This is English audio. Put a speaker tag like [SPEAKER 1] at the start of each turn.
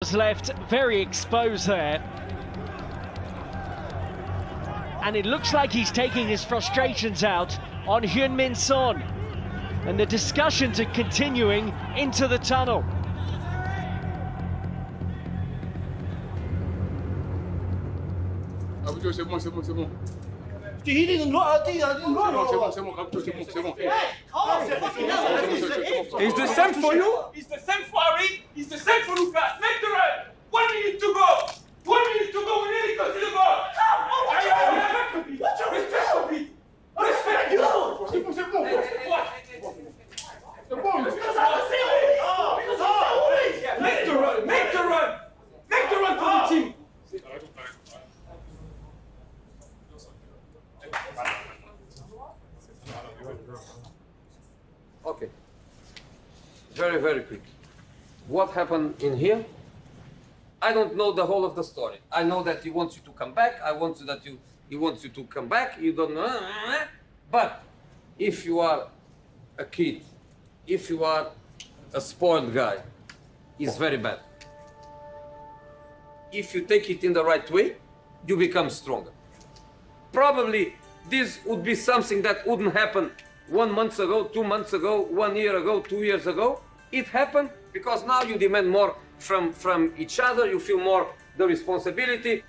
[SPEAKER 1] arms left very exposed there. And it looks like he's taking his frustrations out on Heung-min Son. And the discussions are continuing into the tunnel.
[SPEAKER 2] C'est bon, c'est bon, c'est bon.
[SPEAKER 3] Is
[SPEAKER 2] the same for you?
[SPEAKER 4] It's the same for Ari, it's the same for Lucas. Make the run! 1 minute to go! 1 minute to go, we need to go to the goal! Respect you!
[SPEAKER 2] C'est bon, c'est bon. C'est bon.
[SPEAKER 4] Make the run! Make the run! Make the run for the team!
[SPEAKER 5] Okay. Very, very quick. What happened in here? I don't know the whole of the story. I know that he wants you to come back. He wants you to come back. You don't know. But if you are a kid, if you are a spoiled guy, it's very bad. If you take it in the right way, you become stronger. Probably this would be something that wouldn't happen 1 month ago, 2 months ago, 1 year ago, 2 years ago. It happened because now you demand more from each other, you feel more the responsibility.